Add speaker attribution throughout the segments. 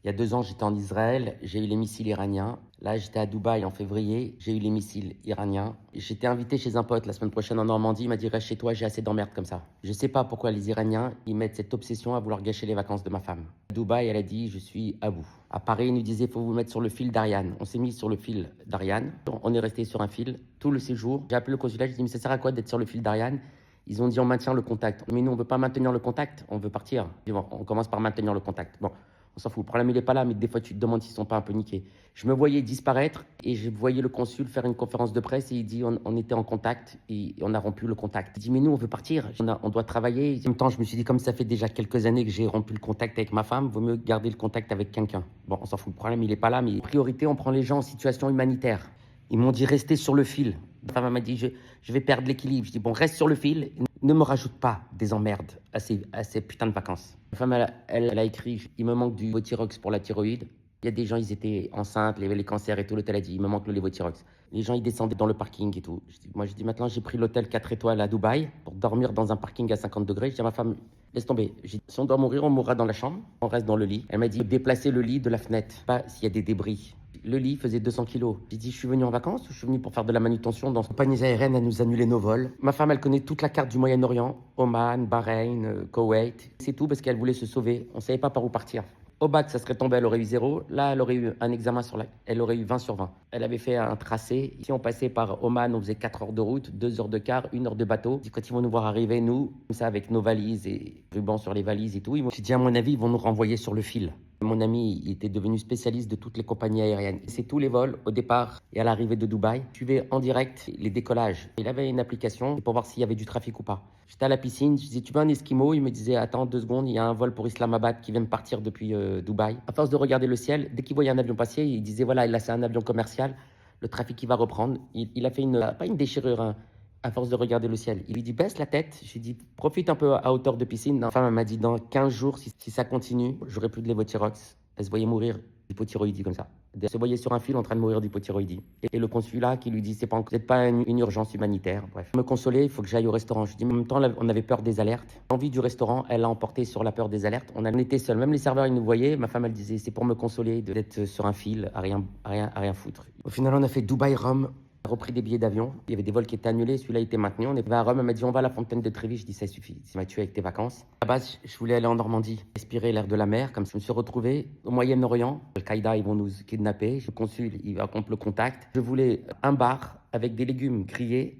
Speaker 1: Il y a 2 ans, j'étais en Israël, j'ai eu les missiles iraniens. Là, j'étais à Dubaï en février, j'ai eu les missiles iraniens. J'étais invité chez un pote la semaine prochaine en Normandie, il m'a dit reste chez toi, j'ai assez d'emmerdes comme ça. Je sais pas pourquoi les Iraniens, ils mettent cette obsession à vouloir gâcher les vacances de ma femme. À Dubaï, elle a dit je suis à bout. À Paris, il nous disait faut vous mettre sur le fil d'Ariane. On s'est mis sur le fil d'Ariane. On est resté sur un fil tout le séjour. J'ai appelé le consulat, j'ai dit mais ça sert à quoi d'être sur le fil d'Ariane? Ils ont dit on maintient le contact. Mais nous, on veut pas maintenir le contact, on veut partir. Bon, on commence par maintenir le contact. Bon, on s'en fout. Le problème, il n'est pas là, mais des fois, tu te demandes s'ils ne sont pas un peu niqués. Je me voyais disparaître et je voyais le consul faire une conférence de presse et il dit on était en contact et on a rompu le contact. Il dit mais nous, on veut partir, on doit travailler. En même temps, je me suis dit comme ça fait déjà quelques années que j'ai rompu le contact avec ma femme, vaut mieux garder le contact avec quelqu'un. Bon, on s'en fout. Le problème, il n'est pas là, mais priorité, on prend les gens en situation humanitaire. Ils m'ont dit restez sur le fil. Ma femme m'a dit je vais perdre l'équilibre. Je dis bon, reste sur le fil. Ne me rajoute pas des emmerdes à ces putains de vacances. Ma femme, elle a écrit il me manque du Votirox pour la thyroïde. Il y a des gens, ils étaient enceintes, les cancers et tout. L'hôtel a dit il me manque le Levothyrox. Les gens, ils descendaient dans le parking et tout. Moi, je dis maintenant, j'ai pris l'hôtel 4 étoiles à Dubaï pour dormir dans un parking à 50 degrés. Je dis à ma femme laisse tomber. Si on doit mourir, on mourra dans la chambre. On reste dans le lit. Elle m'a dit déplacer le lit de la fenêtre, pas s'il y a des débris. Le lit faisait 200 kilos. J'ai dit, je suis venu en vacances ou je suis venu pour faire de la manutention dans une compagnie aérienne à nous annuler nos vols. Ma femme, elle connaît toute la carte du Moyen-Orient, Oman, Bahreïn, Koweït. C'est tout parce qu'elle voulait se sauver. On ne savait pas par où partir. Au bac, ça serait tombé, elle aurait eu 0. Là, elle aurait eu un examen elle aurait eu 20 sur 20. Elle avait fait un tracé. Si on passait par Oman, on faisait 4 heures de route, 2 heures de car, 1 heure de bateau. Quand ils vont nous voir arriver, nous, comme ça, avec nos valises et ruban sur les valises et tout, j'ai dit, à mon avis, ils vont nous renvoyer sur le fil. Mon ami, il était devenu spécialiste de toutes les compagnies aériennes. C'est tous les vols au départ et à l'arrivée de Dubaï. Je suivais en direct les décollages. Il avait une application pour voir s'il y avait du trafic ou pas. J'étais à la piscine, je disais tu veux un Esquimau? Il me disait attends 2 secondes, il y a un vol pour Islamabad qui vient de partir depuis Dubaï. À force de regarder le ciel, dès qu'il voyait un avion passer, il disait voilà là c'est un avion commercial, le trafic qui va reprendre. Il a fait pas une déchirure, hein, à force de regarder le ciel. Il lui dit baisse la tête. Je lui dis profite un peu à hauteur de piscine. Ma femme m'a dit dans 15 jours, si ça continue, j'aurai plus de Levothyrox. Elle se voyait mourir d'hypothyroïdie comme ça. Elle se voyait sur un fil en train de mourir d'hypothyroïdie. Et le consulat qui lui dit c'est pas, peut-être pas une urgence humanitaire. Bref. Pour me consoler, il faut que j'aille au restaurant. Je dis en même temps, on avait peur des alertes. L'envie du restaurant, elle a emporté sur la peur des alertes. On était seuls. Même les serveurs, ils nous voyaient. Ma femme, elle disait c'est pour me consoler d'être sur un fil à rien foutre. Au final, on a fait Dubaï-Rome. On a repris des billets d'avion. Il y avait des vols qui étaient annulés. Celui-là était maintenu. On est venu à Rome. Elle m'a dit on va à la fontaine de Trévi. Je dis ça suffit. Tu m'as tué avec tes vacances. À la base, je voulais aller en Normandie, respirer l'air de la mer. Comme ça, je me suis retrouvé au Moyen-Orient. Al-Qaïda, ils vont nous kidnapper. Le consul, il va rompre le contact. Je voulais un bar avec des légumes grillés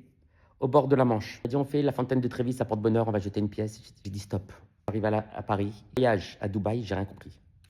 Speaker 1: au bord de la Manche. Elle m'a dit on fait la fontaine de Trévi, ça porte bonheur. On va jeter une pièce. J'ai dit stop. J'arrive à Paris. Voyage à Dubaï, j'ai rien compris.